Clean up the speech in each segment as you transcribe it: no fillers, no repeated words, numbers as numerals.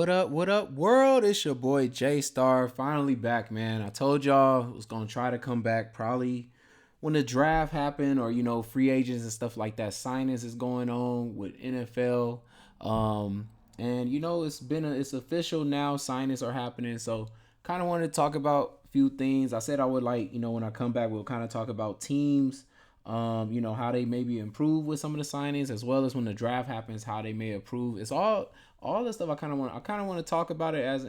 What up, world? It's your boy J Star, finally back, man. I told y'all I was gonna try to come back probably when the draft happened, or free agents and stuff like that. Signings is going on with NFL, and it's official now. Signings are happening, so kind of wanted to talk about a few things. I said I would like when I come back, we'll kind of talk about teams. How they maybe improve with some of the signings, as well as when the draft happens, how they may improve. It's all the stuff I kind of want to talk about it as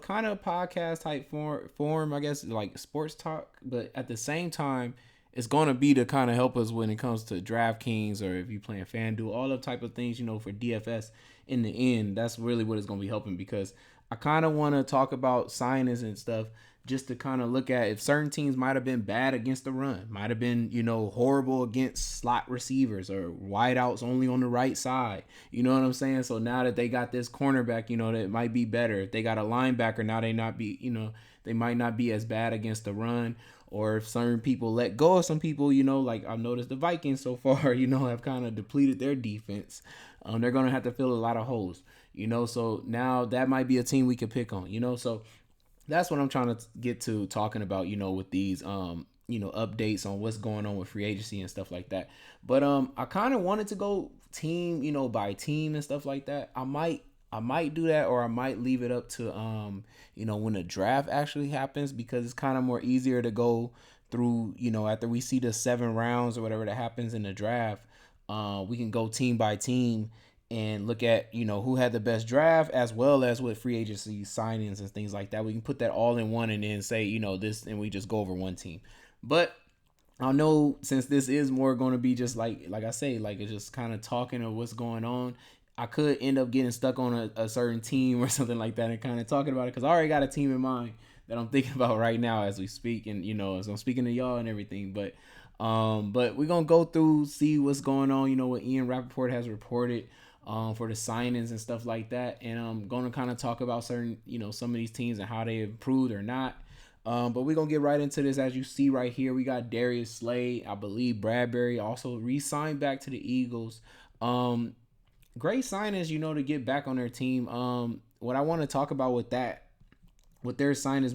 kind of podcast type form, I guess, like sports talk, but at the same time it's going to be to kind of help us when it comes to DraftKings, or if you playing FanDuel, all the type of things, for DFS. In the end, that's really what it's going to be helping, because I kind of want to talk about signings and stuff, just to kind of look at if certain teams might have been bad against the run, might have been, horrible against slot receivers or wideouts only on the right side. You know what I'm saying? So now that they got this cornerback, that might be better. If they got a linebacker, now they might not be as bad against the run. Or if certain people let go of some people, like I've noticed the Vikings so far, have kind of depleted their defense. They're going to have to fill a lot of holes, so now that might be a team we could pick on, so that's what I'm trying to get to talking about, with these updates on what's going on with free agency and stuff like that. But I kind of wanted to go team, by team and stuff like that. I might do that, or I might leave it up to when the draft actually happens, because it's kind of more easier to go through, after we see the 7 rounds or whatever that happens in the draft. We can go team by team and look at who had the best draft, as well as with free agency signings and things like that. We can put that all in one and then say this, and we just go over one team. But I know, since this is more going to be just like I say, like it's just kind of talking of what's going on, I could end up getting stuck on a certain team or something like that, and kind of talking about it, because I already got a team in mind that I'm thinking about right now as we speak, and as I'm speaking to y'all and everything. But we're gonna go through, see what's going on, what Ian Rappaport has reported for the signings and stuff like that. And I'm gonna kind of talk about certain, some of these teams and how they improved or not. But we're gonna get right into this. As you see right here, we got Darius Slay. I believe Bradbury also re-signed back to the Eagles. Great signings, to get back on their team. What I want to talk about with that, with their signings,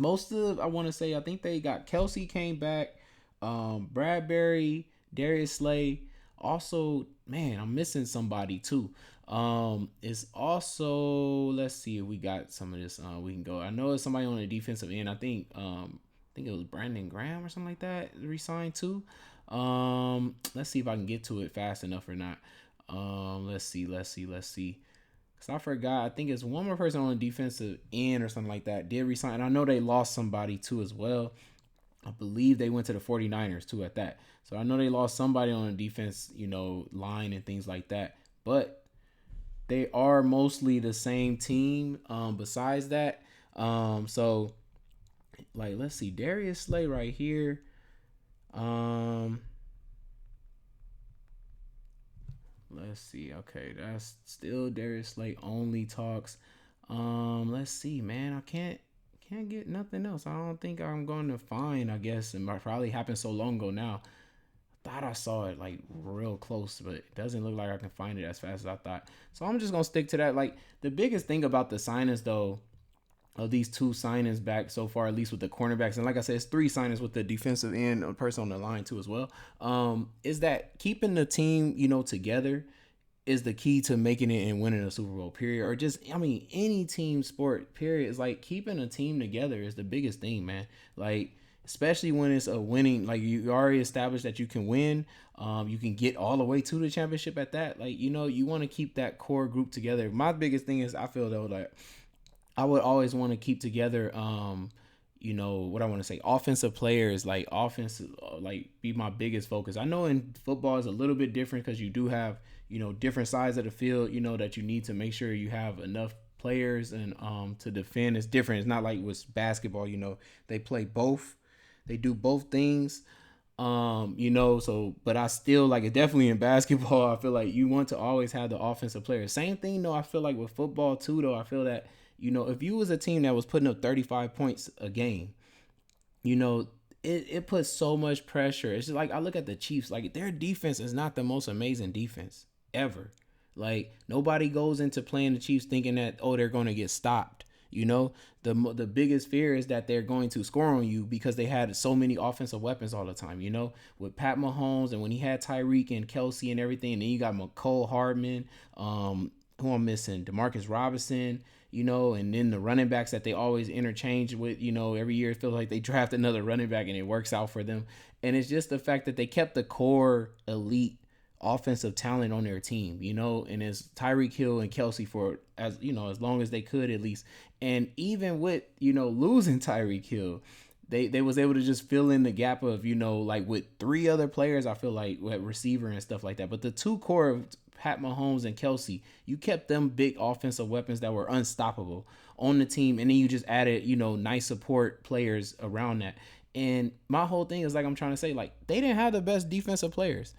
I want to say, I think they got Kelsey came back, Bradbury, Darius Slay. Also, man, I'm missing somebody too. It's also, let's see if we got some of this. We can go. I know it's somebody on the defensive end. I think it was Brandon Graham or something like that resigned too. Let's see if I can get to it fast enough or not. Let's see. Cause I forgot. I think it's one more person on the defensive end or something like that did resign. And I know they lost somebody too as well. I believe they went to the 49ers too at that. So I know they lost somebody on the defense, line and things like that. But they are mostly the same team. Besides that, so like let's see, Darius Slay right here. Um, let's see. Okay, that's still Darius Slay only talks. Let's see, man. I can't get nothing else. I don't think I'm going to find. I guess it might probably happened so long ago now. Thought I saw it like real close, but it doesn't look like I can find it as fast as I thought. So I'm just gonna stick to that. Like the biggest thing about the signings though, of these 2 signings back so far, at least with the cornerbacks, and like I said, it's 3 signings with the defensive end, a person on the line too as well. Is that keeping the team, together is the key to making it and winning a Super Bowl, period. Or just, I mean, any team sport, period. Is like keeping a team together is the biggest thing, man. Like, especially when it's a winning, like you already established that you can win. You can get all the way to the championship at that. Like, you want to keep that core group together. My biggest thing is, I feel though, like, I would always want to keep together, what I want to say, offensive players, like offense, like be my biggest focus. I know in football is a little bit different, because you do have, different sides of the field, that you need to make sure you have enough players and to defend. It's different. It's not like with basketball, they play both, they do both things. So but I still like it, definitely in basketball. I feel like you want to always have the offensive players. Same thing though, I feel like with football too though. I feel that, if you was a team that was putting up 35 points a game, it puts so much pressure. It's just like I look at the Chiefs, like their defense is not the most amazing defense ever. Like nobody goes into playing the Chiefs thinking that they're going to get stopped. You know, the biggest fear is that they're going to score on you because they had so many offensive weapons all the time. You know, with Pat Mahomes and when he had Tyreek and Kelsey and everything, and then you got McCole Hardman, who I'm missing, Demarcus Robinson. You know, and then the running backs that they always interchange with. You know, every year it feels like they draft another running back and it works out for them. And it's just the fact that they kept the core elite offensive talent on their team, you know, and it's Tyreek Hill and Kelsey for as you know, as long as they could at least. And even with, you know, losing Tyreek Hill, they was able to just fill in the gap of, you know, like with three other players, I feel like with receiver and stuff like that. But the two core of Pat Mahomes and Kelsey, you kept them big offensive weapons that were unstoppable on the team, and then you just added, you know, nice support players around that. And my whole thing is like I'm trying to say, like they didn't have the best defensive players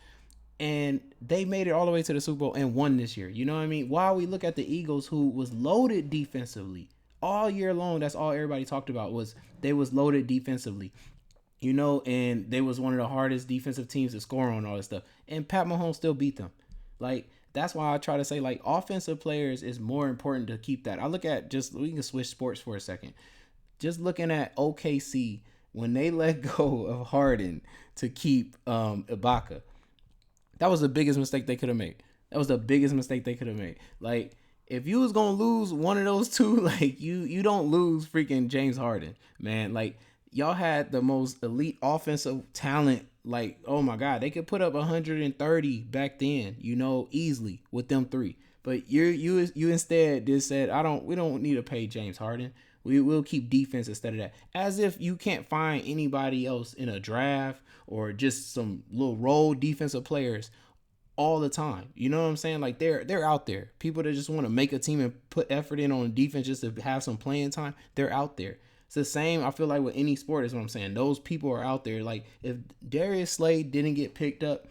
and they made it all the way to the Super Bowl and won this year. You know what I mean? While we look at the Eagles, who was loaded defensively all year long, that's all everybody talked about was they was loaded defensively. You know, and they was one of the hardest defensive teams to score on all this stuff. And Pat Mahomes still beat them. Like that's why I try to say like offensive players is more important to keep that. I look at just we can switch sports for a second. Just looking at OKC when they let go of Harden to keep Ibaka, that was the biggest mistake they could have made. That was the biggest mistake they could have made. Like if you was gonna lose one of those two, like you don't lose freaking James Harden, man. Like y'all had the most elite offensive talent. Like oh my god, they could put up 130 back then, you know, easily with them three. But you instead just said we don't need to pay James Harden. We will keep defense instead of that. As if you can't find anybody else in a draft or just some little role defensive players all the time. You know what I'm saying? Like they're out there. People that just want to make a team and put effort in on defense just to have some playing time, they're out there. It's the same, I feel like, with any sport is what I'm saying. Those people are out there. Like if Darius Slade didn't get picked up,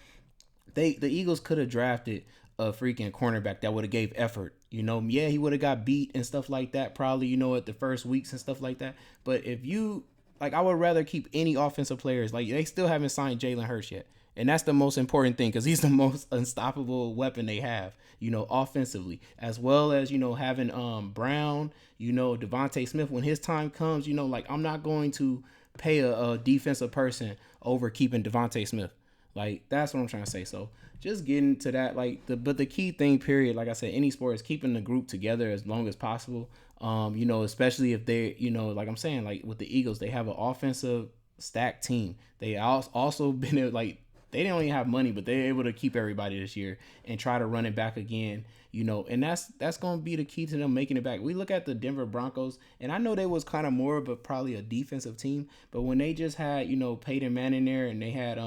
the Eagles could have drafted a freaking cornerback that would have gave effort. You know, yeah, he would have got beat and stuff like that, probably, you know, at the first weeks and stuff like that. But if you like, I would rather keep any offensive players. Like they still haven't signed Jalen Hurts yet. And that's the most important thing because he's the most unstoppable weapon they have, you know, offensively, as well as, you know, having Brown, you know, Devontae Smith. When his time comes, you know, like I'm not going to pay a defensive person over keeping Devontae Smith. Like that's what I'm trying to say. So just getting to that, like the key thing, period, like I said, any sport is keeping the group together as long as possible. You know, especially if they, you know, like I'm saying, like with the Eagles, they have an offensive stacked team. They also been like they didn't even have money, but they're able to keep everybody this year and try to run it back again. You know, and that's going to be the key to them making it back. We look at the Denver Broncos, and I know they was kind of more of a probably a defensive team, but when they just had, you know, Peyton Manning there, and they had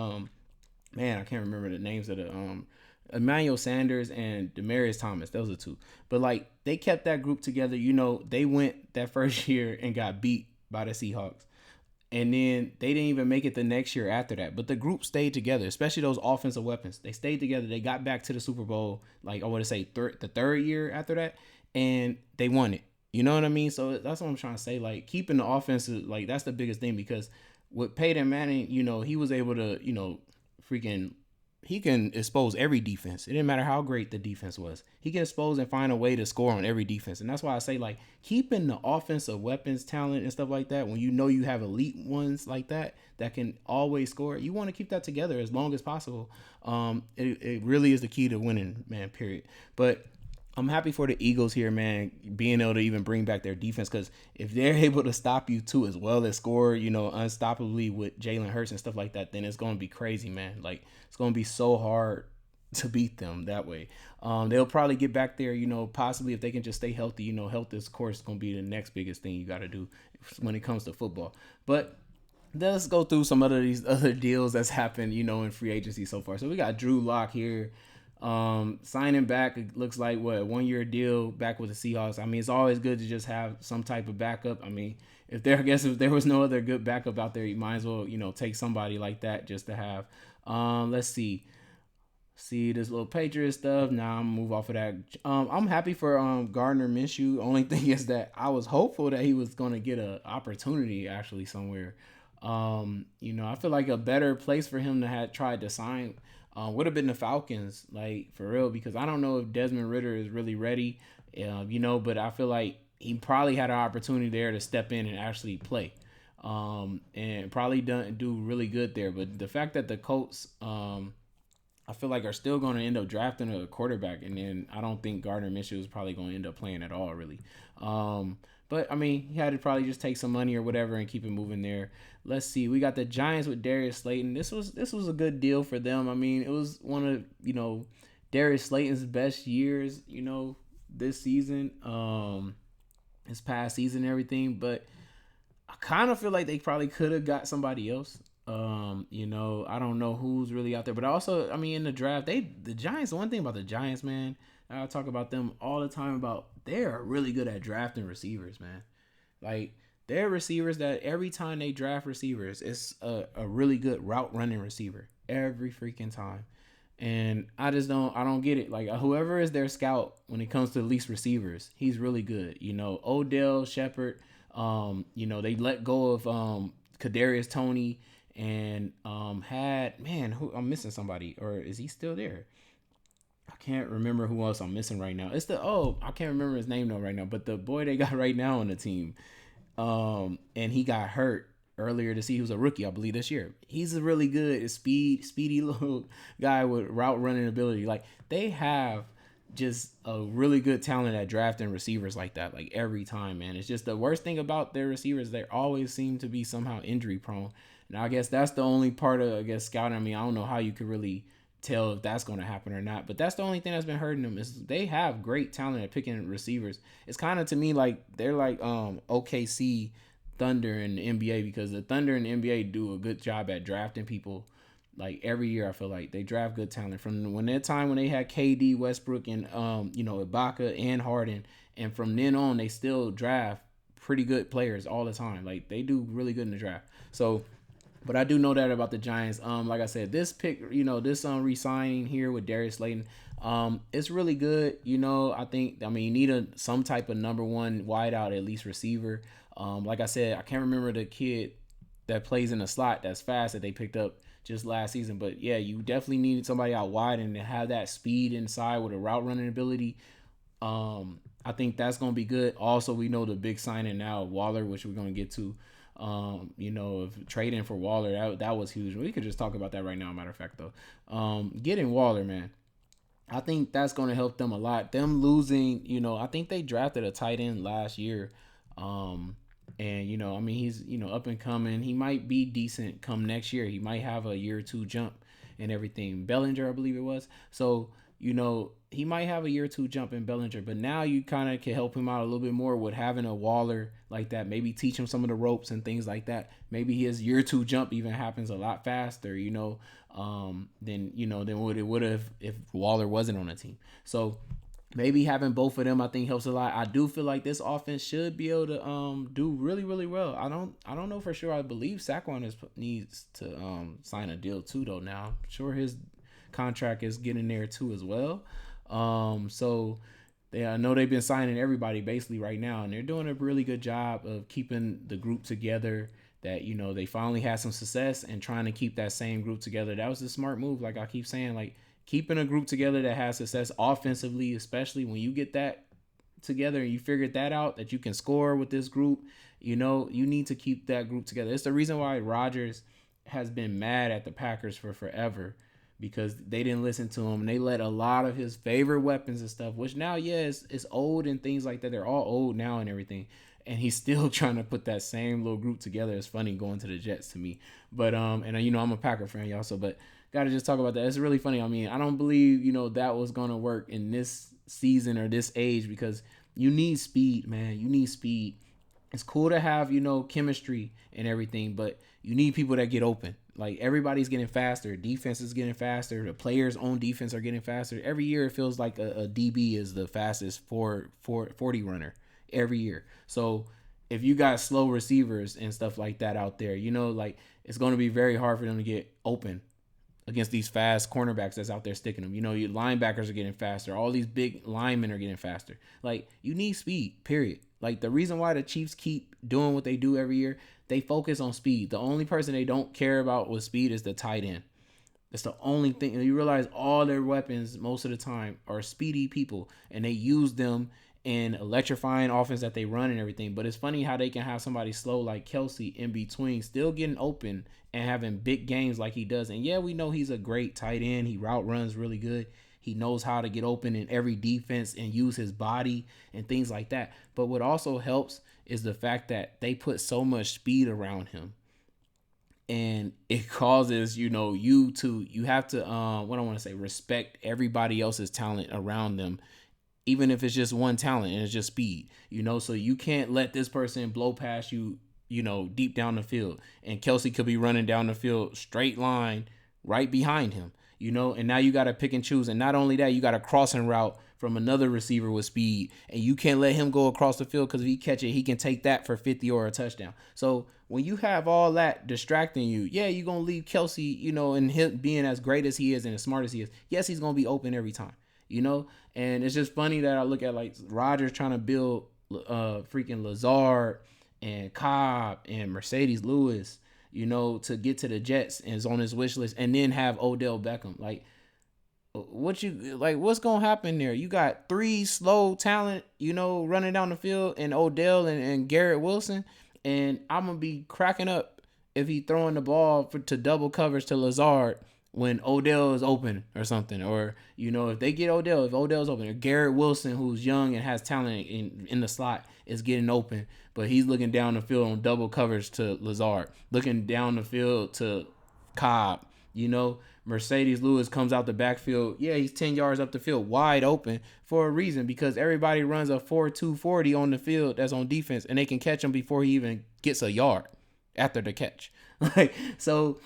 man, I can't remember the names of the Emmanuel Sanders and Demarius Thomas. Those are two. But like they kept that group together. You know, they went that first year and got beat by the Seahawks. And then they didn't even make it the next year after that. But the group stayed together, especially those offensive weapons. They stayed together. They got back to the Super Bowl, like I want to say the third year after that, and they won it. You know what I mean? So that's what I'm trying to say. Like keeping the offense, like that's the biggest thing because with Peyton Manning, you know, he was able to, you know, freaking he can expose every defense. It didn't matter how great the defense was. He can expose and find a way to score on every defense. And that's why I say like keeping the offensive weapons talent and stuff like that, when you know you have elite ones like that can always score, you want to keep that together as long as possible. It really is the key to winning, man, period. But I'm happy for the Eagles here, man, being able to even bring back their defense because if they're able to stop you too, as well as score, you know, unstoppably with Jalen Hurts and stuff like that, then it's going to be crazy, man. Like it's going to be so hard to beat them that way. They'll probably get back there, you know, possibly if they can just stay healthy. You know, health is, of course, going to be the next biggest thing you got to do when it comes to football. But let's go through some of these other deals that's happened, you know, in free agency so far. So we got Drew Lock here. Signing back, it looks like what, a 1 year deal back with the Seahawks. I mean, it's always good to just have some type of backup. I mean, if there was no other good backup out there, you might as well, you know, take somebody like that just to have. Let's see this little Patriot stuff. Now I'm move off of that. I'm happy for Gardner Minshew. Only thing is that I was hopeful that he was gonna get an opportunity actually somewhere. You know, I feel like a better place for him to have tried to sign Would have been the Falcons, like for real, because I don't know if Desmond Ritter is really ready, but I feel like he probably had an opportunity there to step in and actually play, and probably do really good there. But the fact that the Colts, I feel like are still going to end up drafting a quarterback, and then I don't think Gardner Minshew is probably going to end up playing at all, really. But I mean, he had to probably just take some money or whatever and keep it moving there. Let's see, we got the Giants with Darius Slayton. This was a good deal for them. I mean, it was one of Darius Slayton's best years, this season, his past season, and everything. But I kind of feel like they probably could have got somebody else. I don't know who's really out there, but also, I mean, in the draft, the Giants. One thing about the Giants, man, I talk about them all the time. About they are really good at drafting receivers, man. Like they're receivers that every time they draft receivers, it's a really good route running receiver every freaking time. And I don't get it. Like whoever is their scout when it comes to at least receivers, he's really good. Odell Shepard. They let go of Kadarius Toney and had man who I'm missing somebody, or is he still there? I can't remember who else I'm missing right now. I can't remember his name though right now, but the boy they got right now on the team, and he got hurt earlier to see. He was a rookie, I believe, this year. He's a really good speedy little guy with route running ability. Like they have just a really good talent at drafting receivers like that, like every time, man. It's just the worst thing about their receivers, they always seem to be somehow injury prone. And I guess that's the only part of scouting. I mean, I don't know how you could really tell if that's going to happen or not, but that's the only thing that's been hurting them is they have great talent at picking receivers. It's kind of to me like they're like OKC Thunder in the NBA, because the Thunder in the NBA do a good job at drafting people. Like every year, I feel like they draft good talent from when they had KD, Westbrook, and Ibaka and Harden, and from then on they still draft pretty good players all the time. Like they do really good in the draft. So, but I do know that about the Giants. Like I said, this pick, this re-signing here with Darius Slayton, it's really good. I mean, you need some type of number one wideout, at least receiver. Like I said, I can't remember the kid that plays in the slot that's fast that they picked up just last season. But yeah, you definitely needed somebody out wide and to have that speed inside with a route running ability. I think that's going to be good. Also, we know the big signing now, Waller, which we're going to get to. If trading for Waller, that was huge. We could just talk about that right now, matter of fact, though. Getting Waller, man, I think that's going to help them a lot. Them losing, I think they drafted a tight end last year. And I mean, he's up and coming. He might be decent come next year. He might have a year or two jump and everything. Bellinger, I believe it was. So he might have a year or two jump in Bellinger, but now you kind of can help him out a little bit more with having a Waller like that. Maybe teach him some of the ropes and things like that. Maybe his year or two jump even happens a lot faster, than what it would have if Waller wasn't on the team. So maybe having both of them, I think, helps a lot. I do feel like this offense should be able to do really, really well. I don't know for sure. I believe Saquon needs to sign a deal too, though. Now, I'm sure his contract is getting there too as well. So I know they've been signing everybody basically right now, and they're doing a really good job of keeping the group together. That they finally had some success and trying to keep that same group together. That was a smart move. Like I keep saying, like keeping a group together that has success offensively, especially when you get that together and you figured that out, that you can score with this group, you need to keep that group together. It's the reason why Rodgers has been mad at the Packers for forever, because they didn't listen to him and they let a lot of his favorite weapons and stuff, which now, it's old and things like that. They're all old now and everything. And he's still trying to put that same little group together. It's funny going to the Jets to me. But, and I'm a Packer fan, y'all. So, but gotta just talk about that. It's really funny. I mean, I don't believe, that was going to work in this season or this age, because you need speed, man. You need speed. It's cool to have, chemistry and everything, but you need people that get open. Like everybody's getting faster. Defense is getting faster. The players on defense are getting faster. Every year it feels like a DB is the fastest 40 runner every year. So if you got slow receivers and stuff like that out there, like it's going to be very hard for them to get open against these fast cornerbacks that's out there sticking them. Your linebackers are getting faster. All these big linemen are getting faster. Like you need speed, period. Like the reason why the Chiefs keep doing what they do every year, they focus on speed. The only person they don't care about with speed is the tight end. It's the only thing. And you realize all their weapons most of the time are speedy people, and they use them in electrifying offense that they run and everything. But it's funny how they can have somebody slow like Kelsey in between, still getting open and having big games like he does. And yeah, we know he's a great tight end. He route runs really good. He knows how to get open in every defense and use his body and things like that. But what also helps is the fact that they put so much speed around him, and it causes you have to what I want to say, respect everybody else's talent around them, even if it's just one talent and it's just speed. So you can't let this person blow past you, deep down the field, and Kelsey could be running down the field straight line right behind him. And now you got to pick and choose. And not only that, you got a crossing route from another receiver with speed, and you can't let him go across the field, because if he catch it, he can take that for 50 or a touchdown. So when you have all that distracting you, yeah, you're going to leave Kelsey, and him being as great as he is and as smart as he is. Yes, he's going to be open every time, and it's just funny that I look at like Rodgers trying to build freaking Lazard and Cobb and Mercedes Lewis, to get to the Jets, and is on his wish list, and then have Odell Beckham. Like, what's gonna happen there? You got three slow talent, running down the field, and Odell and Garrett Wilson, and I'm gonna be cracking up if he throwing the ball to double coverage to Lazard when Odell is open or something. Or if they get if Odell's open, or Garrett Wilson, who's young and has talent in the slot, is getting open, but he's looking down the field on double coverage to Lazard, looking down the field to Cobb. Mercedes Lewis comes out the backfield. Yeah, he's 10 yards up the field, wide open for a reason, because everybody runs a 4.2 40 on the field that's on defense, and they can catch him before he even gets a yard after the catch. So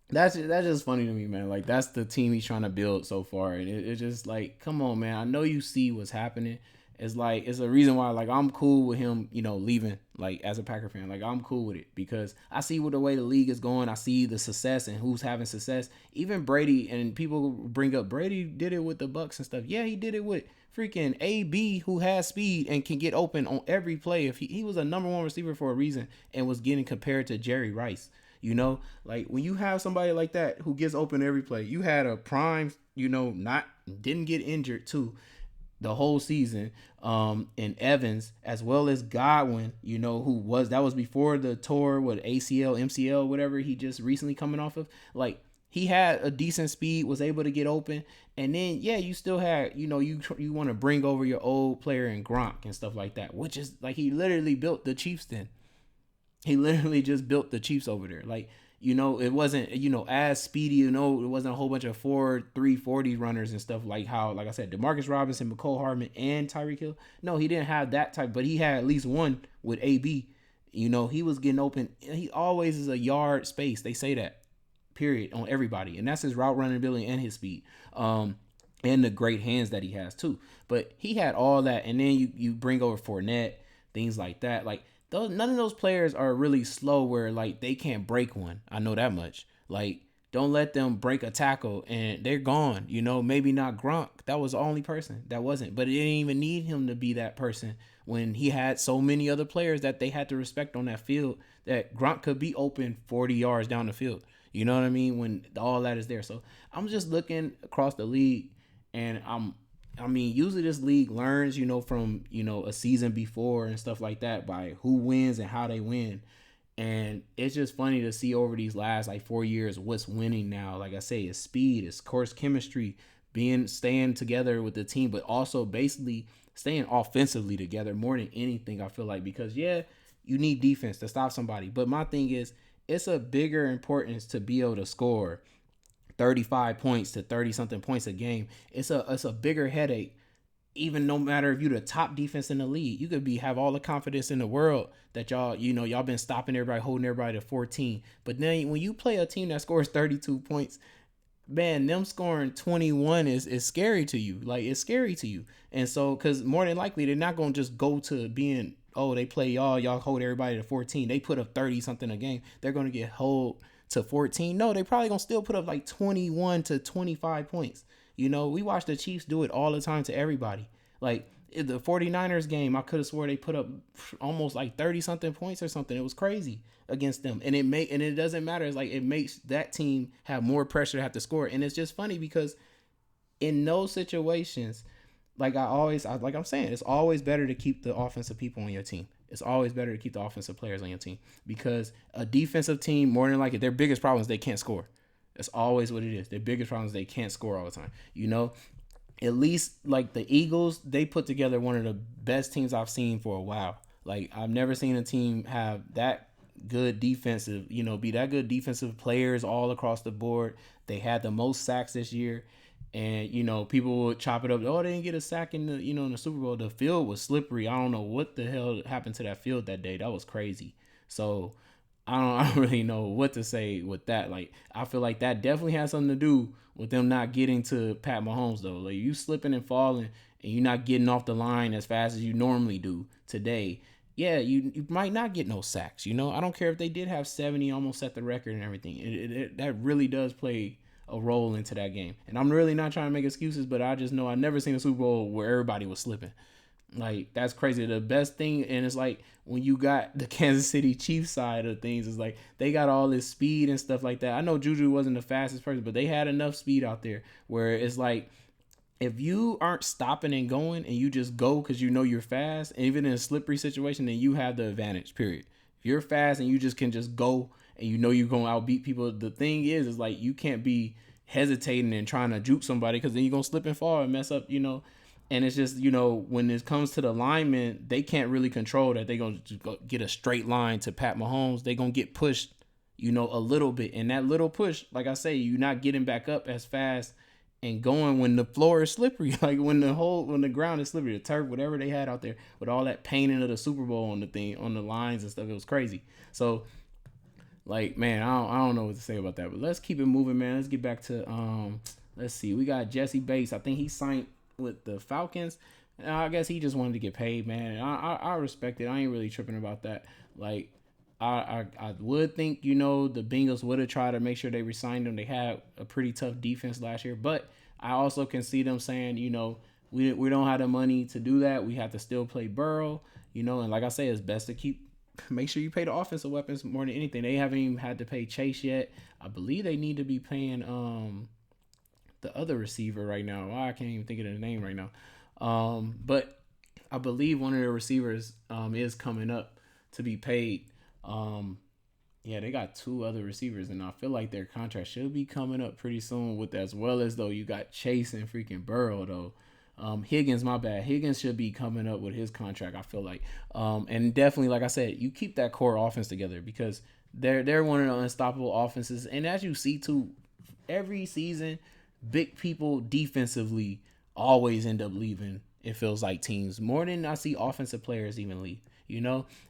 that's just funny to me, man. Like, that's the team he's trying to build so far, and it's just like, come on, man. I know you see what's happening. It's a reason why, like, I'm cool with him, leaving, like, as a Packer fan. Like, I'm cool with it, because I see the way the league is going. I see the success and who's having success. Even Brady, and people bring up Brady did it with the Bucks and stuff. Yeah, he did it with freaking AB, who has speed and can get open on every play. If he was a number one receiver for a reason, and was getting compared to Jerry Rice. Like, when you have somebody like that who gets open every play, you had a prime, didn't get injured too the whole season, and Evans, as well as Godwin, that was before the tour with ACL, MCL, whatever he just recently coming off of. Like, he had a decent speed, was able to get open, and then you still had, you want to bring over your old player in Gronk and stuff like that, which is like, he literally built the Chiefs then. He literally just built the Chiefs over there. Like, it wasn't, as speedy, it wasn't a whole bunch of 4.3 40 runners and stuff, like I said, DeMarcus Robinson, McCole Hardman, and Tyreek Hill. No, he didn't have that type, but he had at least one with AB. He was getting open. He always is a yard space. They say that, period, on everybody. And that's his route running ability and his speed. And the great hands that he has too. But he had all that. And then you bring over Fournette, things like that. Like, none of those players are really slow where, like, they can't break one. I know that much. Like, don't let them break a tackle and they're gone. Maybe not Gronk. That was the only person that wasn't. But it didn't even need him to be that person when he had so many other players that they had to respect on that field, that Gronk could be open 40 yards down the field. You know what I mean? When all that is there. So I'm just looking across the league, and usually this league learns, from, a season before and stuff like that, by who wins and how they win. And it's just funny to see over these last, like, 4 years, what's winning now. Like I say, it's speed, it's course chemistry, staying together with the team, but also basically staying offensively together more than anything, I feel like, because, yeah, you need defense to stop somebody. But my thing is, it's a bigger importance to be able to score 35 points to 30 something points a game. It's a bigger headache. Even no matter if you're the top defense in the league, you could have all the confidence in the world that y'all been stopping everybody, holding everybody to 14. But then when you play a team that scores 32 points, man, them scoring 21 is scary to you. Like, it's scary to you. And so, because more than likely, they're not going to just go to being, they play y'all hold everybody to 14. They put up 30 something a game. They're going to get hold to 14. No, they probably going to still put up like 21 to 25 points. We watch the Chiefs do it all the time to everybody. Like, in the 49ers game, I could have swore they put up almost like 30 something points or something. It was crazy against them. And it doesn't matter. It's like it makes that team have more pressure to have to score. And it's just funny because in those situations, like I'm saying, it's always better to keep the offensive people on your team. It's always better to keep the offensive players on your team because a defensive team, more than likely, their biggest problem is they can't score. That's always what it is. Their biggest problem is they can't score all the time. At least like the Eagles, they put together one of the best teams I've seen for a while. Like I've never seen a team have that good defensive, be that good defensive players all across the board. They had the most sacks this year. And people would chop it up. Oh, they didn't get a sack in the Super Bowl. The field was slippery. I don't know what the hell happened to that field that day. That was crazy. So I don't really know what to say with that. Like I feel like that definitely has something to do with them not getting to Pat Mahomes though. Like you slipping and falling and you're not getting off the line as fast as you normally do today. Yeah, you might not get no sacks. I don't care if they did have 70, almost set the record and everything. That really does play a role into that game. And I'm really not trying to make excuses, but I just know I never seen a Super Bowl where everybody was slipping. Like that's crazy. The best thing, and it's like when you got the Kansas City Chiefs side of things, is like they got all this speed and stuff like that. I know Juju wasn't the fastest person, but they had enough speed out there where it's like if you aren't stopping and going and you just go because you're fast, even in a slippery situation, then you have the advantage. Period. If you're fast and you just can just go and you're going to outbeat people, the thing is like you can't be hesitating and trying to juke somebody because then you're going to slip and fall and mess up, And it's just, when it comes to the linemen, they can't really control that. They're going to get a straight line to Pat Mahomes. They're going to get pushed, a little bit. And that little push, like I say, you're not getting back up as fast and going when the floor is slippery. Like when the ground is slippery, the turf, whatever they had out there with all that painting of the Super Bowl on the lines and stuff. It was crazy. So, like, man, I don't know what to say about that. But let's keep it moving, man. Let's get back to, let's see. We got Jessie Bates. I think he signed with the Falcons. I guess he just wanted to get paid, man. I respect it. I ain't really tripping about that. Like I would think the Bengals would have tried to make sure they re-signed him. They had a pretty tough defense last year, but I also can see them saying we don't have the money to do that. We have to still play Burrow, and like I say, it's best to make sure you pay the offensive weapons more than anything. They haven't even had to pay Chase yet. I believe they need to be paying the other receiver right now. I can't even think of the name right now. But I believe one of the receivers is coming up to be paid. Yeah, they got two other receivers, and I feel like their contract should be coming up pretty soon with that, as well as though you got Chase and freaking Burrow though. Higgins, my bad. Higgins should be coming up with his contract, I feel like. And definitely, like I said, you keep that core offense together because they're one of the unstoppable offenses. And as you see too, every season, big people defensively always end up leaving. It feels like teams more than I see offensive players even leave,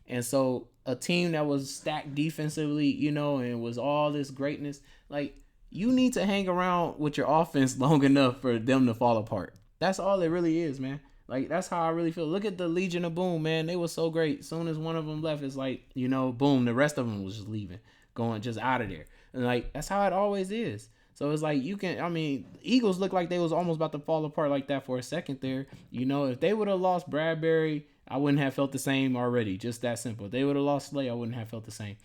And so a team that was stacked defensively, and was all this greatness, like you need to hang around with your offense long enough for them to fall apart. That's all it really is, man. Like that's how I really feel. Look at the Legion of Boom, man. They were so great. As soon as one of them left, it's like boom. The rest of them was just leaving, going just out of there. And like that's how it always is. So it's like Eagles look like they was almost about to fall apart like that for a second there. If they would have lost Bradbury, I wouldn't have felt the same already. Just that simple. If they would have lost Slay, I wouldn't have felt the same.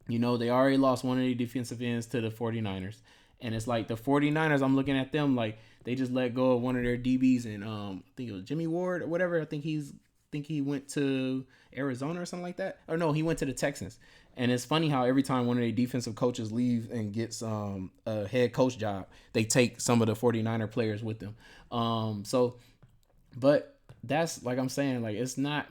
They already lost one of the defensive ends to the 49ers. And it's like the 49ers, I'm looking at them like they just let go of one of their DBs and I think it was Jimmy Ward or whatever. I think he went to Arizona or something like that. Or no, he went to the Texans. And it's funny how every time one of their defensive coaches leaves and gets a head coach job, they take some of the 49er players with them. But that's like I'm saying, like it's not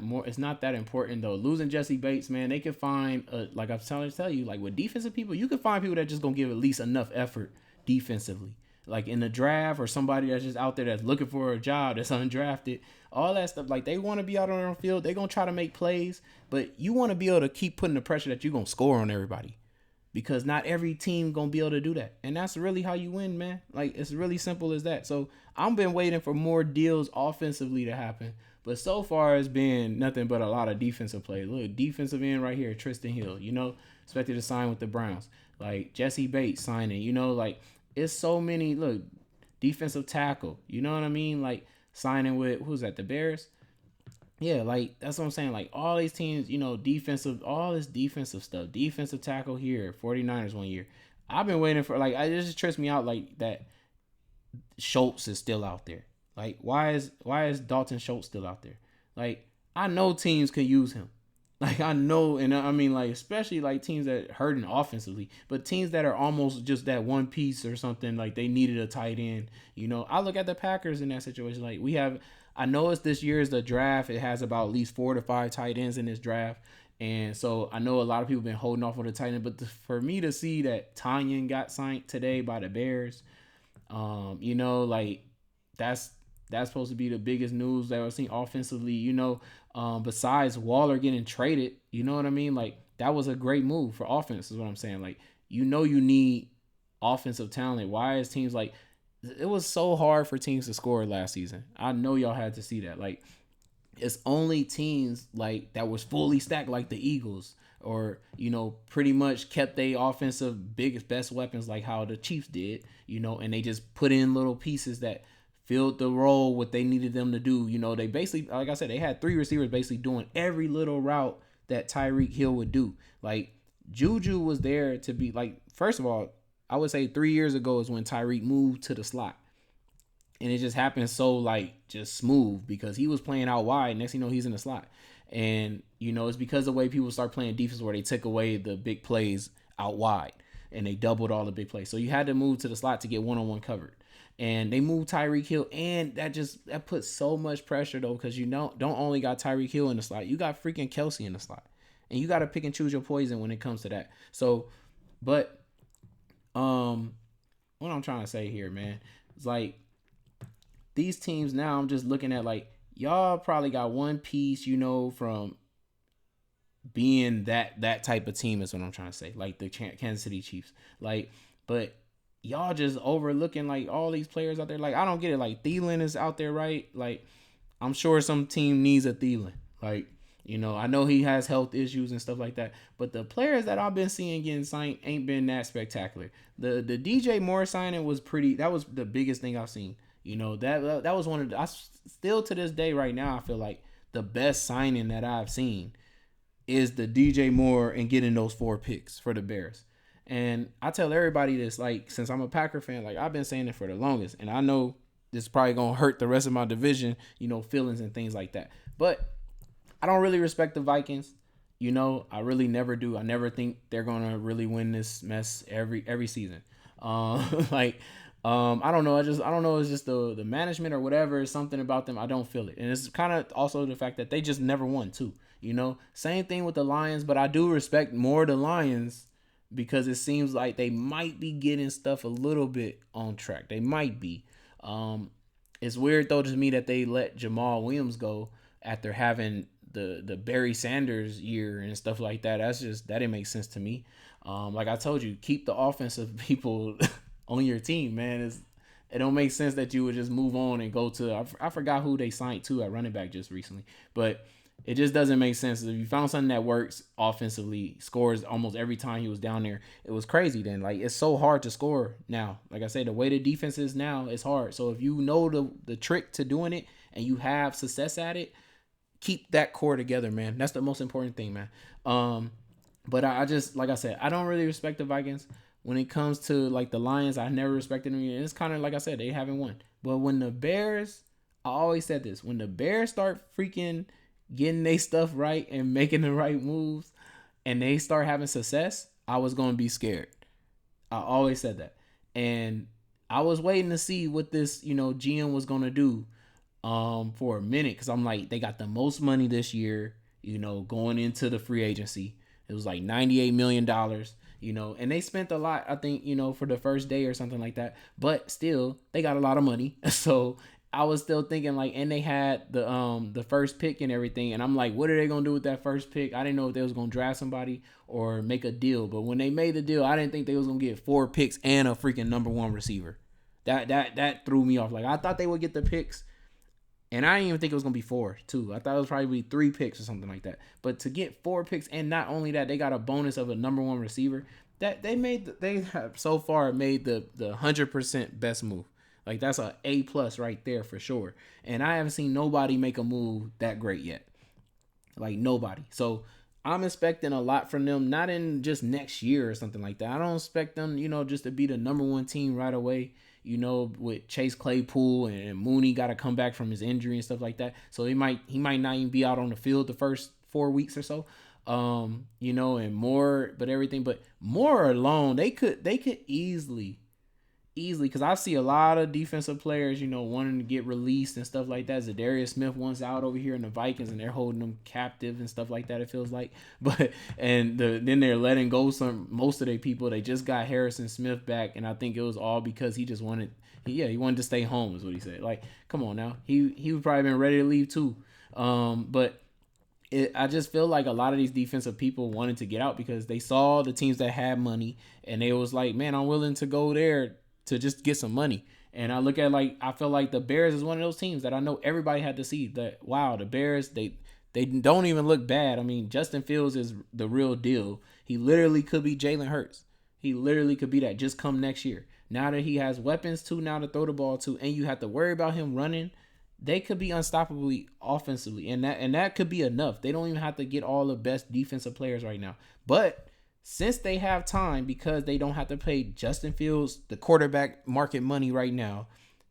that important though. Losing Jessie Bates, man, they can find like I'm trying to tell you, like with defensive people, you can find people that just gonna give at least enough effort defensively. Like in the draft or somebody that's just out there that's looking for a job that's undrafted, all that stuff. Like they want to be out on their own field. They're going to try to make plays, but you want to be able to keep putting the pressure that you're going to score on everybody because not every team going to be able to do that. And that's really how you win, man. Like it's really simple as that. So I've been waiting for more deals offensively to happen, but so far it's been nothing but a lot of defensive play. Look, defensive end right here, Tristan Hill, expected to sign with the Browns. Like Jessie Bates signing, like it's so many, look, defensive tackle, you know what I mean? Like signing with, who's that, the Bears? Yeah, like that's what I'm saying. Like all these teams, defensive, all this defensive stuff, defensive tackle here, 49ers one year. I've been waiting for like it just trips me out like that Schultz is still out there. Like why is Dalton Schultz still out there? Like I know teams could use him. Like I know, and I mean like especially like teams that hurting offensively, but teams that are almost just that one piece or something like they needed a tight end. I look at the Packers in that situation. Like we have, I know it's this year's the draft. It has about at least 4 to 5 tight ends in this draft, and so I know a lot of people been holding off on the tight end. But for me to see that Tanyan got signed today by the Bears, like that's that's supposed to be the biggest news that I've seen offensively. Besides Waller getting traded, you know what I mean? Like that was a great move for offense, is what I'm saying. Like you need offensive talent. Why is teams like it was so hard for teams to score last season? I know y'all had to see that. Like it's only teams like that was fully stacked like the Eagles or pretty much kept their offensive biggest best weapons like how the Chiefs did, and they just put in little pieces that filled the role what they needed them to do. They basically, like I said, they had 3 receivers basically doing every little route that Tyreek Hill would do. Like Juju was there to be like, first of all, I would say 3 years ago is when Tyreek moved to the slot, and it just happened so like just smooth because he was playing out wide. Next thing you know, he's in the slot, and it's because the way people start playing defense where they took away the big plays out wide and they doubled all the big plays. So you had to move to the slot to get one-on-one covered, and they moved Tyreek Hill, and that puts so much pressure though because don't only got Tyreek Hill in the slot, you got freaking Kelsey in the slot, and you got to pick and choose your poison when it comes to that. So, but what I'm trying to say here, man, it's like these teams now, I'm just looking at like y'all probably got one piece, from being that type of team is what I'm trying to say. Like the Kansas City Chiefs. Like, but y'all just overlooking like all these players out there. Like, I don't get it. Like Thielen is out there, right? Like, I'm sure some team needs a Thielen. Like, I know he has health issues and stuff like that. But the players that I've been seeing getting signed ain't been that spectacular. The DJ Moore signing was pretty. That was the biggest thing I've seen. That was one of the, I still to this day right now I feel like the best signing that I've seen is the DJ Moore and getting those 4 picks for the Bears. And I tell everybody this, like, since I'm a Packer fan, like I've been saying it for the longest, and I know this is probably gonna hurt the rest of my division, feelings and things like that. But I don't really respect the Vikings. I really never do. I never think they're gonna really win this mess every season. Like I don't know. I don't know. It's just the management or whatever. Something about them. I don't feel it, and it's kind of also the fact that they just never won too. Same thing with the Lions, but I do respect more the Lions because it seems like they might be getting stuff a little bit on track. They might be. It's weird though to me that they let Jamal Williams go after having the Barry Sanders year and stuff like that. That didn't make sense to me. Like I told you, keep the offensive people on your team, man. It don't make sense that you would just move on and go to I forgot who they signed to at running back just recently, but it just doesn't make sense. If you found something that works offensively, scores almost every time he was down there, it was crazy then. Like it's so hard to score now. Like I say, the way the defense is now, it's hard. So if you know the trick to doing it and you have success at it, keep that core together, man. That's the most important thing, man. But I just, like I said, I don't really respect the Vikings. When it comes to like the Lions, I never respected them. And it's kind of like I said, they haven't won. But when the Bears, I always said this, when the Bears start freaking getting their stuff right and making the right moves and they start having success, I was going to be scared. I always said that. And I was waiting to see what this, GM was going to do for a minute because I'm like, they got the most money this year, going into the free agency. It was like $98 million, and they spent a lot, I think, for the first day or something like that. But still, they got a lot of money. So I was still thinking like, and they had the first pick and everything. And I'm like, what are they going to do with that first pick? I didn't know if they was going to draft somebody or make a deal. But when they made the deal, I didn't think they was going to get 4 picks and a freaking number 1 receiver. That threw me off. Like I thought they would get the picks. And I didn't even think it was going to be 4, too. I thought it was probably 3 picks or something like that. But to get 4 picks, and not only that, they got a bonus of a number 1 receiver. That they have so far made the 100% best move. Like that's a A+ right there for sure. And I haven't seen nobody make a move that great yet. Like nobody. So I'm expecting a lot from them, not in just next year or something like that. I don't expect them, just to be the number one team right away. With Chase Claypool and Mooney got to come back from his injury and stuff like that. So he might not even be out on the field the first 4 weeks or so. And more, but everything, but more alone, they could easily, because I see a lot of defensive players, wanting to get released and stuff like that. Zadarius Smith wants out over here in the Vikings, and they're holding them captive and stuff like that. It feels like, then they're letting go most of their people. They just got Harrison Smith back, and I think it was all because he just wanted to stay home, is what he said. Like, come on now, he would probably been ready to leave too, but. I just feel like a lot of these defensive people wanted to get out because they saw the teams that had money, and they was like, man, I'm willing to go there to just get some money. And I feel like the Bears is one of those teams that I know everybody had to see that, wow, the Bears, they don't even look bad. I mean, Justin Fields is the real deal. He literally could be Jalen Hurts. He literally could be that just come next year. Now that he has weapons too, now to throw the ball to, and you have to worry about him running, they could be unstoppably offensively, and that could be enough. They don't even have to get all the best defensive players right now. But since they have time, because they don't have to pay Justin Fields the quarterback market money right now,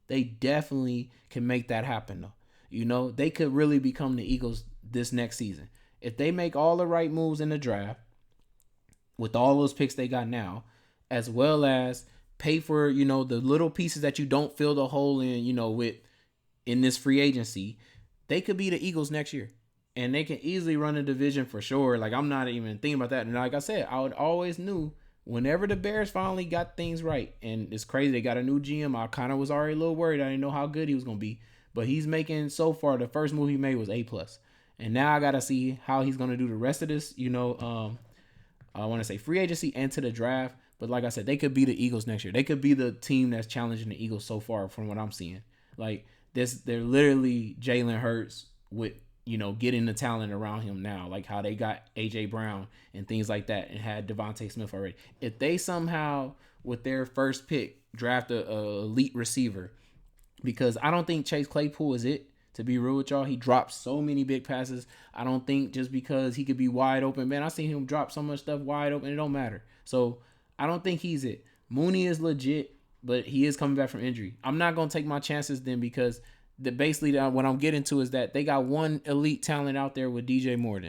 they definitely can make that happen though. They could really become the Eagles this next season. If they make all the right moves in the draft with all those picks they got now, as well as pay for, the little pieces that you don't fill the hole in, in this free agency, they could be the Eagles next year. And they can easily run a division for sure. Like, I'm not even thinking about that. And like I said, I would always knew whenever the Bears finally got things right, and it's crazy, they got a new GM. I kind of was already a little worried. I didn't know how good he was going to be. But he's making, so far, the first move he made was A+. And now I got to see how he's going to do the rest of this, I want to say free agency and to the draft. But like I said, they could be the Eagles next year. They could be the team that's challenging the Eagles so far from what I'm seeing. Like, they're literally Jalen Hurts with, getting the talent around him now, like how they got A.J. Brown and things like that and had Devontae Smith already. If they somehow, with their first pick, draft a elite receiver, because I don't think Chase Claypool is it, to be real with y'all. He drops so many big passes. I don't think just because he could be wide open. Man, I seen him drop so much stuff wide open. It don't matter. So I don't think he's it. Mooney is legit, but he is coming back from injury. I'm not going to take my chances then, because basically what I'm getting to is that they got one elite talent out there with DJ Moore.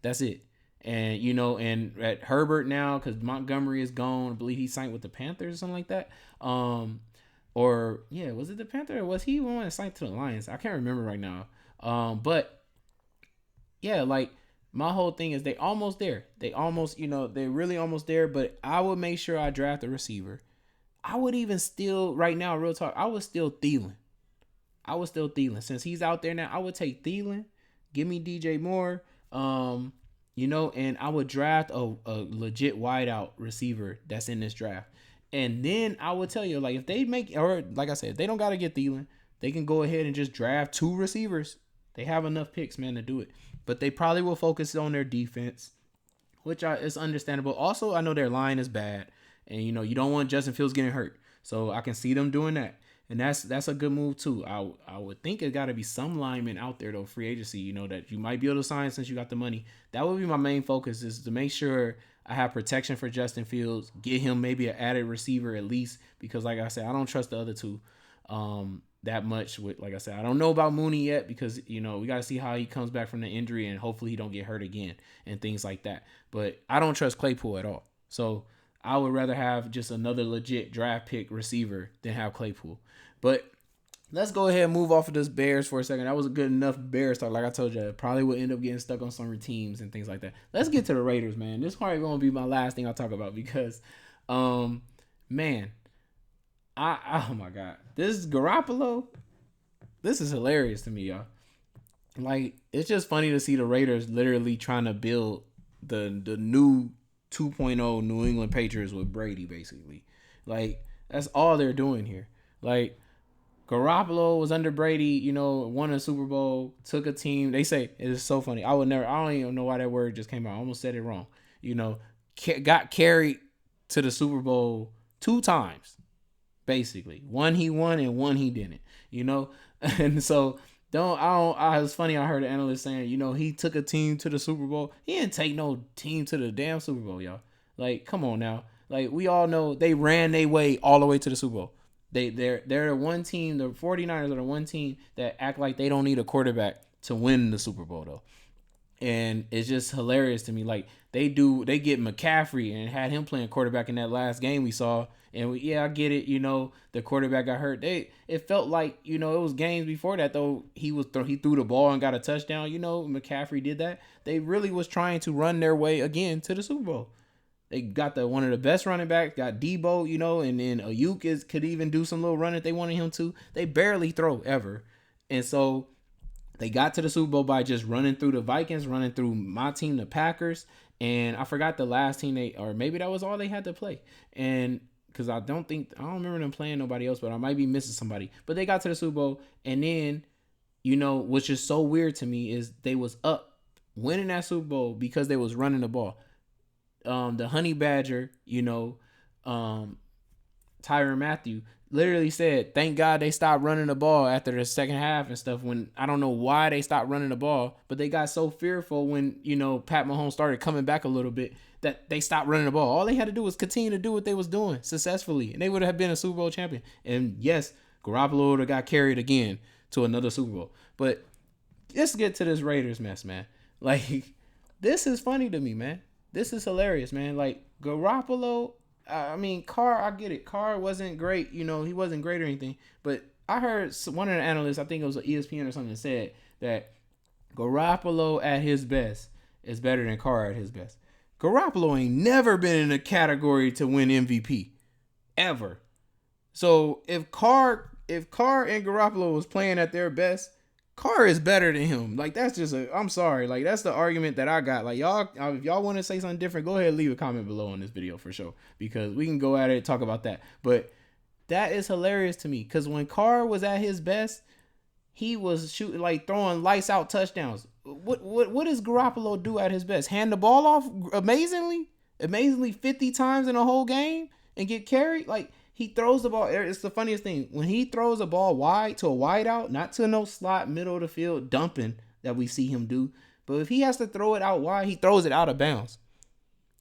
That's it. And, and at Herbert now, because Montgomery is gone, I believe he signed with the Panthers or something like that. Was it the Panthers or was he one that signed to the Lions? I can't remember right now. But yeah, like, my whole thing is they almost there. They almost, they're really almost there, but I would make sure I draft a receiver. I would even still, right now, real talk, I would still Thielen. Since he's out there now, I would take Thielen. Give me DJ Moore. And I would draft a legit wideout receiver that's in this draft. And then I would tell you, like, if they make, or like I said, they don't got to get Thielen. They can go ahead and just draft 2 receivers. They have enough picks, man, to do it. But they probably will focus on their defense, which is understandable. Also, I know their line is bad. And, you don't want Justin Fields getting hurt. So I can see them doing that. And that's a good move, too. I would think it got to be some linemen out there, though, free agency, that you might be able to sign since you got the money. That would be my main focus, is to make sure I have protection for Justin Fields, get him maybe an added receiver at least, because, like I said, I don't trust the other two that much. Like I said, I don't know about Mooney yet because, we got to see how he comes back from the injury, and hopefully he don't get hurt again and things like that. But I don't trust Claypool at all. So I would rather have just another legit draft pick receiver than have Claypool. But let's go ahead and move off of this Bears for a second. That was a good enough Bears talk. Like I told you, I probably would end up getting stuck on some teams and things like that. Let's get to the Raiders, man. This is probably going to be my last thing I'll talk about because, man, oh my God. This Garoppolo, this is hilarious to me, y'all. Like, it's just funny to see the Raiders literally trying to build the new 2.0 New England Patriots with Brady, basically. Like, that's all they're doing here. Like, Garoppolo was under Brady, won a Super Bowl, took a team. They say, it is so funny. I don't even know why that word just came out. I almost said it wrong. Got carried to the Super Bowl 2 times, basically. One he won and one he didn't, And so It was funny. I heard an analyst saying, he took a team to the Super Bowl. He didn't take no team to the damn Super Bowl, y'all. Like, come on now. Like, we all know they ran their way all the way to the Super Bowl. They're the one team, the 49ers are the one team that act like they don't need a quarterback to win the Super Bowl though. And it's just hilarious to me. Like they get McCaffrey and had him playing quarterback in that last game we saw. And yeah, I get it. The quarterback got hurt. It felt like it was games before that though. He threw the ball and got a touchdown. McCaffrey did that. They really was trying to run their way again to the Super Bowl. They got one of the best running backs, got Debo, and then Ayuk could even do some little run if they wanted him to. They barely throw ever, and so they got to the Super Bowl by just running through the Vikings, running through my team, the Packers, and I forgot the last team or maybe that was all they had to play. And because I don't remember them playing nobody else, but I might be missing somebody. But they got to the Super Bowl, and then, what's just so weird to me is they was up winning that Super Bowl because they was running the ball. The Honey Badger, Tyrann Mathieu literally said, thank God they stopped running the ball after the second half and stuff. When I don't know why they stopped running the ball, but they got so fearful when, Pat Mahomes started coming back a little bit that they stopped running the ball. All they had to do was continue to do what they was doing successfully, and they would have been a Super Bowl champion. And yes, Garoppolo would have got carried again to another Super Bowl. But let's get to this Raiders mess, man. Like, this is funny to me, man. This is hilarious, man. Like, Garoppolo, Carr, I get it. Carr wasn't great. He wasn't great or anything. But I heard one of the analysts, I think it was ESPN or something, said that Garoppolo at his best is better than Carr at his best. Garoppolo ain't never been in a category to win MVP. Ever. So if Carr and Garoppolo was playing at their best, Carr is better than him. Like, that's just I'm sorry. Like, that's the argument that I got. Like, y'all, if y'all want to say something different, go ahead and leave a comment below on this video for sure. Because we can go at it and talk about that. But that is hilarious to me. Because when Carr was at his best, he was shooting, like, throwing lights out touchdowns. What does Garoppolo do at his best? Hand the ball off amazingly 50 times in a whole game and get carried? Like, he throws the ball. It's the funniest thing. When he throws a ball wide to a wide out, not to no slot, middle of the field, dumping that we see him do. But if he has to throw it out wide, he throws it out of bounds.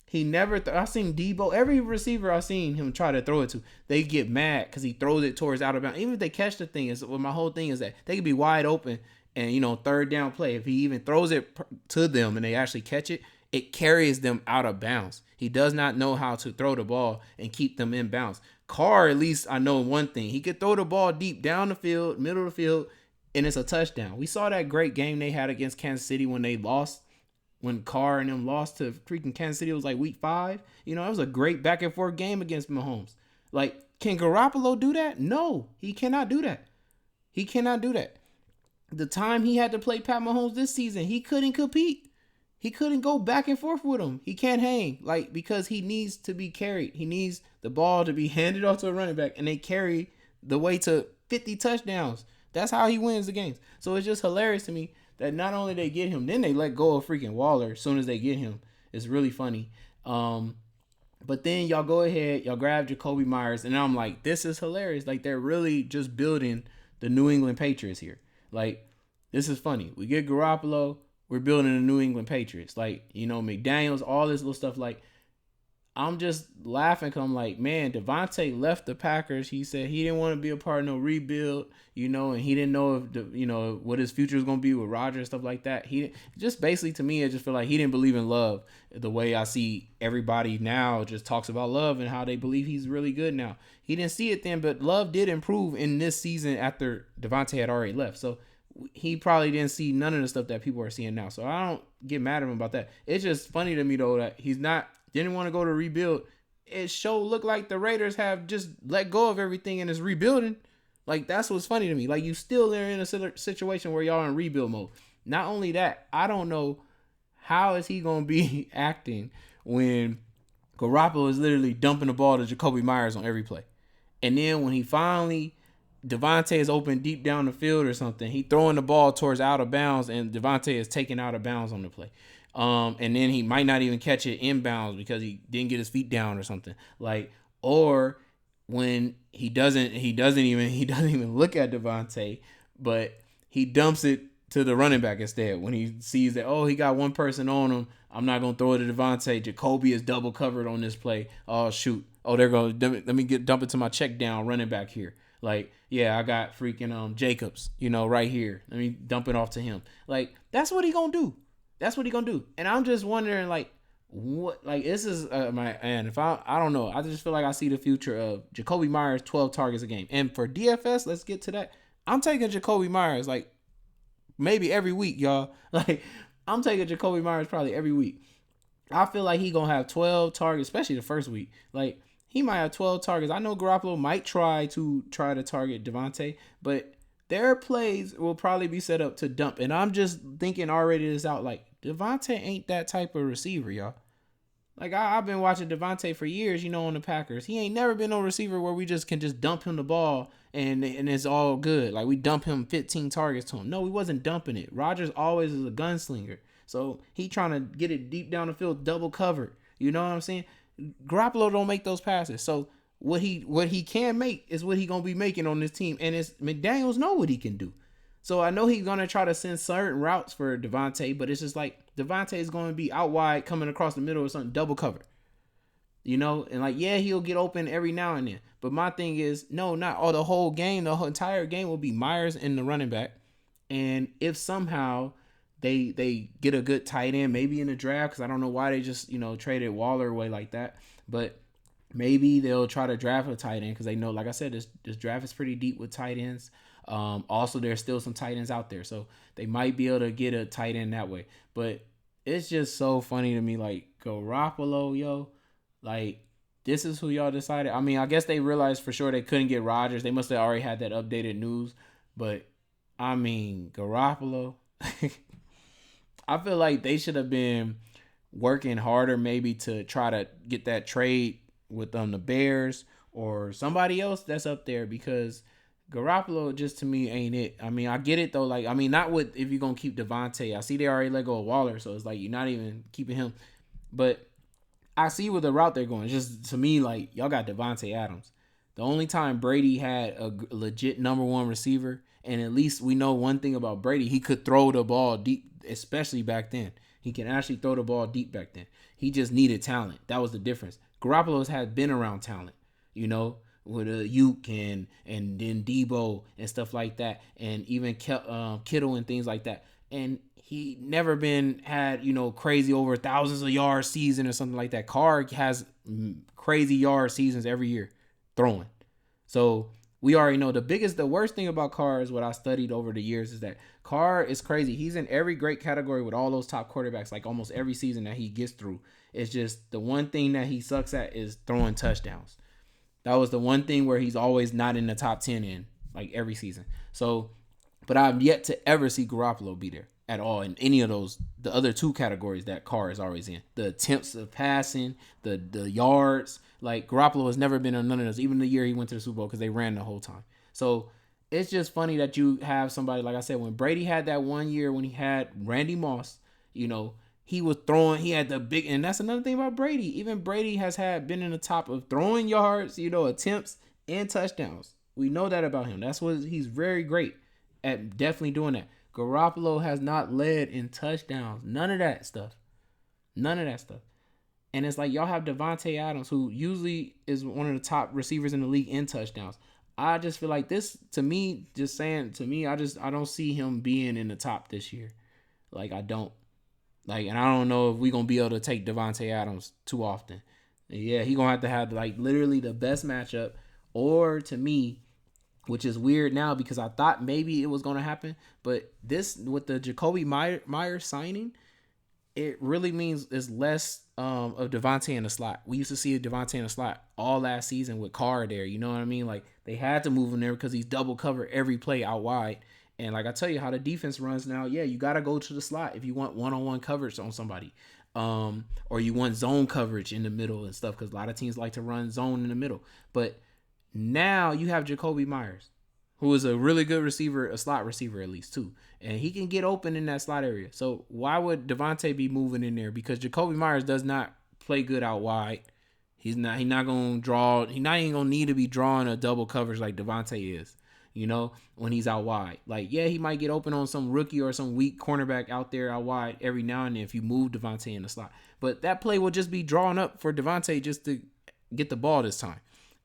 He never, I've seen Debo, every receiver I've seen him try to throw it to, they get mad because he throws it towards out of bounds. Even if they catch the thing, my whole thing is that they could be wide open and, third down play. If he even throws it to them and they actually catch it, it carries them out of bounds. He does not know how to throw the ball and keep them in bounds. Carr, at least I know one thing. He could throw the ball deep down the field, middle of the field, and it's a touchdown. We saw that great game they had against Kansas City when they lost. When Carr and them lost to freaking Kansas City, it was like week 5. It was a great back and forth game against Mahomes. Like, can Garoppolo do that? No, he cannot do that. He cannot do that. The time he had to play Pat Mahomes this season, he couldn't compete. He couldn't go back and forth with him. He can't hang, because he needs to be carried. He needs the ball to be handed off to a running back, and they carry the way to 50 touchdowns. That's how he wins the games. So it's just hilarious to me that not only they get him, then they let go of freaking Waller as soon as they get him. It's really funny. But then y'all go ahead, y'all grab Jacoby Myers, and I'm like, this is hilarious. Like, they're really just building the New England Patriots here. Like, this is funny. We get Garoppolo. We're building the New England Patriots. Like, McDaniels, all this little stuff. Like, I'm just laughing because I'm like, man, Devontae left the Packers. He said he didn't want to be a part of no rebuild, and he didn't know if what his future is going to be with Rodgers and stuff like that. He just basically, to me, I just feel like he didn't believe in Love the way I see everybody now just talks about Love and how they believe he's really good now. He didn't see it then, but Love did improve in this season after Devontae had already left. So he probably didn't see none of the stuff that people are seeing now. So I don't get mad at him about that. It's just funny to me, though, that didn't want to go to rebuild. It looked like the Raiders have just let go of everything and is rebuilding. Like, that's what's funny to me. Like, you still are in a situation where y'all in rebuild mode. Not only that, I don't know how is he going to be acting when Garoppolo is literally dumping the ball to Jacoby Myers on every play. And then when he finally, Devontae is open deep down the field or something, he throwing the ball towards out of bounds, and Devontae is taken out of bounds on the play. And then he might not even catch it inbounds because he didn't get his feet down or something. Like, or when he doesn't even look at Devontae, but he dumps it to the running back instead. When he sees that, oh, he got one person on him, I'm not gonna throw it to Devontae. Jacoby is double covered on this play. Oh shoot. Oh, they're going. Let me dump it to my check down running back here. Like, yeah, I got freaking Jacobs, right here. Let me dump it off to him. Like, that's what he gonna do. That's what he gonna do. And I'm just wondering, like, what, like, this is and if I don't know, I just feel like I see the future of Jacoby Myers 12 targets a game. And for DFS, let's get to that. I'm taking Jacoby Myers like maybe every week, y'all. Like, I'm taking Jacoby Myers probably every week. I feel like he gonna have 12 targets, especially the first week. Like, he might have 12 targets. I know Garoppolo might try to target Devontae, but their plays will probably be set up to dump. And I'm just thinking already this out. Like, Devontae ain't that type of receiver, y'all. Like, I've been watching Devontae for years, on the Packers. He ain't never been no receiver where we just can just dump him the ball and it's all good. Like, we dump him 15 targets to him. No, we wasn't dumping it. Rodgers always is a gunslinger. So he trying to get it deep down the field, double covered. You know what I'm saying? Garoppolo don't make those passes. So what he can make is what he gonna be making on this team. And it's McDaniels know what he can do. So I know he's gonna try to send certain routes for Devontae, but it's just like Devontae is gonna be out wide coming across the middle or something, double cover. And like, yeah, he'll get open every now and then. But my thing is, no, not all the whole game. The whole entire game will be Myers and the running back. And if somehow they get a good tight end, maybe in the draft, because I don't know why they just, traded Waller away like that. But maybe they'll try to draft a tight end because they know, like I said, this draft is pretty deep with tight ends. Also, there's still some tight ends out there. So they might be able to get a tight end that way. But it's just so funny to me, like, Garoppolo, yo. Like, this is who y'all decided. I mean, I guess they realized for sure they couldn't get Rodgers. They must have already had that updated news. But, I mean, Garoppolo. I feel like they should have been working harder maybe to try to get that trade with the Bears or somebody else that's up there, because Garoppolo just to me ain't it. I mean, I get it though. Like, I mean, not with if you're gonna keep Devontae. I see they already let go of Waller, so it's like you're not even keeping him. But I see what the route they're going. It's just to me, like, y'all got Devontae Adams. The only time Brady had a legit number one receiver, and at least we know one thing about Brady, he could throw the ball deep, especially back then. He can actually throw the ball deep back then. He just needed talent. That was the difference. Garoppolo's had been around talent, with Ayuk and then Debo and stuff like that, and even Kittle and things like that. And he never had crazy over thousands of yards season or something like that. Carr has crazy yard seasons every year throwing. So we already know the worst thing about Carr is what I studied over the years is that Carr is crazy. He's in every great category with all those top quarterbacks, like almost every season that he gets through. It's just the one thing that he sucks at is throwing touchdowns. That was the one thing where he's always not in the top 10 in like every season. So, but I've yet to ever see Garoppolo be there at all in any of those, the other two categories that Carr is always in. The attempts of passing, the yards. Like, Garoppolo has never been on none of those, even the year he went to the Super Bowl, because they ran the whole time. So it's just funny that you have somebody, like I said, when Brady had that one year when he had Randy Moss, he was throwing, he had the big, and that's another thing about Brady. Even Brady has been in the top of throwing yards, attempts and touchdowns. We know that about him. That's what he's very great at, definitely doing that. Garoppolo has not led in touchdowns. None of that stuff. None of that stuff. And it's like y'all have Devontae Adams, who usually is one of the top receivers in the league in touchdowns. I just feel like this, to me, I don't see him being in the top this year. Like, I don't. Like, and I don't know if we're going to be able to take Devontae Adams too often. Yeah, he's going to have, like, literally the best matchup. Or, to me, which is weird now because I thought maybe it was going to happen. But this, with the Jacoby Myers signing, it really means it's less of Devontae in the slot. We used to see Devontae in the slot all last season with Carr there. You know what I mean? Like, they had to move him there because he's double covered every play out wide. And like I tell you how the defense runs now, yeah, you got to go to the slot if you want one-on-one coverage on somebody. Or you want zone coverage in the middle and stuff, because a lot of teams like to run zone in the middle. But now you have Jacoby Myers, who is a really good receiver, a slot receiver at least too. And he can get open in that slot area. So why would Devontae be moving in there? Because Jacoby Myers does not play good out wide. He's not going to draw. He's not even going to need to be drawing a double coverage like Devontae is. when he's out wide. Like, yeah, he might get open on some rookie or some weak cornerback out there out wide every now and then if you move Devontae in the slot. But that play will just be drawn up for Devontae just to get the ball this time.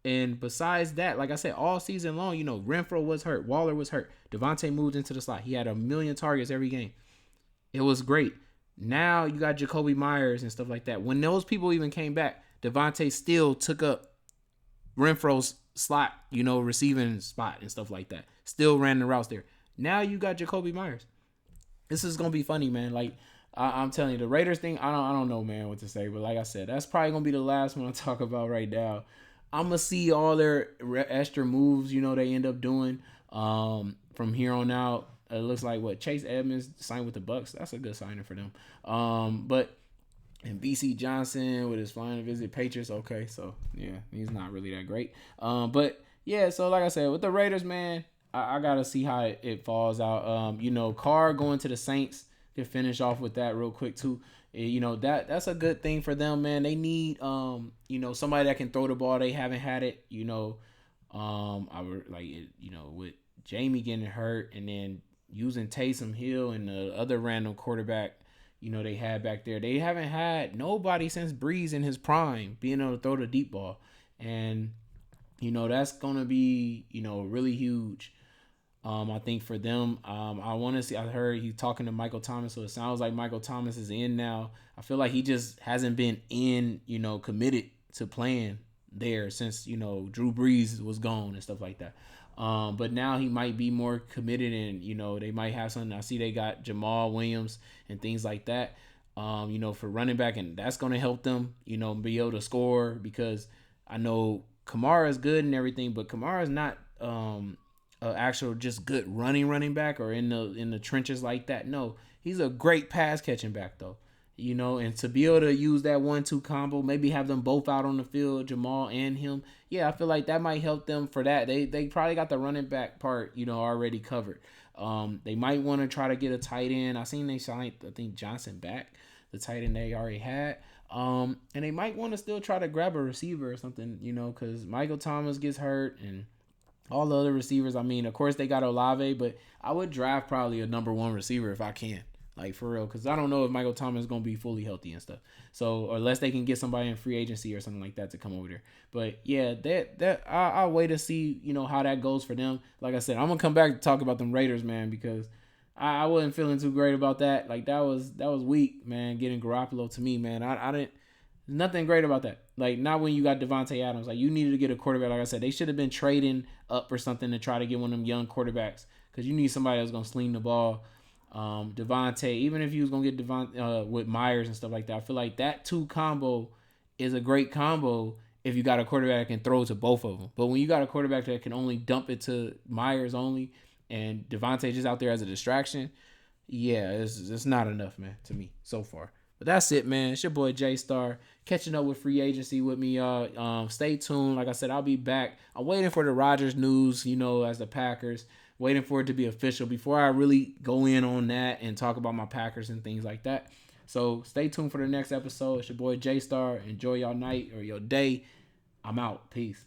And besides that, like I said, all season long, Renfro was hurt. Waller was hurt. Devontae moved into the slot. He had a million targets every game. It was great. Now you got Jacoby Myers and stuff like that. When those people even came back, Devontae still took up Renfro's slot, receiving spot and stuff like that. Still ran the routes there. Now you got Jacoby Myers. This is gonna be funny, man. Like I'm telling you, the Raiders thing, I don't know, man, what to say. But like I said, that's probably gonna be the last one I talk about right now. I'm gonna see all their extra moves, they end up doing from here on out. It looks like Chase Edmonds signed with the Bucks. That's a good signing for them. And BC Johnson with his flying visit Patriots. Okay, so yeah, he's not really that great. But yeah, so like I said, with the Raiders, man, I gotta see how it falls out. Carr going to the Saints to finish off with that real quick too. That's a good thing for them, man. They need somebody that can throw the ball. They haven't had it. With Jamie getting hurt and then using Taysom Hill and the other random quarterback, they had back there. They haven't had nobody since Breeze in his prime being able to throw the deep ball. And, that's going to be, really huge. I think for them, I want to see, I heard he's talking to Michael Thomas. So it sounds like Michael Thomas is in now. I feel like he just hasn't been committed to playing there since, Drew Brees was gone and stuff like that. But now he might be more committed and, they might have something. I see they got Jamal Williams and things like that, for running back. And that's going to help them, be able to score because I know Kamara is good and everything, but Kamara is not actual just good running back or in the trenches like that. No, he's a great pass catching back though. And to be able to use that 1-2 combo, maybe have them both out on the field, Jamal and him. Yeah, I feel like that might help them for that. They probably got the running back part, already covered. They might want to try to get a tight end. I seen they signed, I think, Johnson back, the tight end they already had. And they might want to still try to grab a receiver or something, because Michael Thomas gets hurt and all the other receivers. I mean, of course, they got Olave, but I would draft probably a number one receiver if I can. Like, for real, because I don't know if Michael Thomas is going to be fully healthy and stuff. So, unless they can get somebody in free agency or something like that to come over there. But, yeah, I'll wait to see, how that goes for them. Like I said, I'm going to come back to talk about them Raiders, man, because I wasn't feeling too great about that. Like, that was weak, man, getting Garoppolo to me, man. I didn't – nothing great about that. Like, not when you got Devontae Adams. Like, you needed to get a quarterback. Like I said, they should have been trading up or something to try to get one of them young quarterbacks because you need somebody that's going to sling the ball. Devontae, even if you was gonna get Devontae with Myers and stuff like that, I feel like that two combo is a great combo if you got a quarterback that can throw to both of them. But when you got a quarterback that can only dump it to Myers only and Devontae just out there as a distraction, yeah, it's not enough, man, to me so far. But that's it, man. It's your boy J Star catching up with free agency with me, y'all. Stay tuned. Like I said, I'll be back. I'm waiting for the Rodgers news, as the Packers. Waiting for it to be official before I really go in on that and talk about my Packers and things like that. So stay tuned for the next episode. It's your boy J Star. Enjoy y'all night or your day. I'm out. Peace.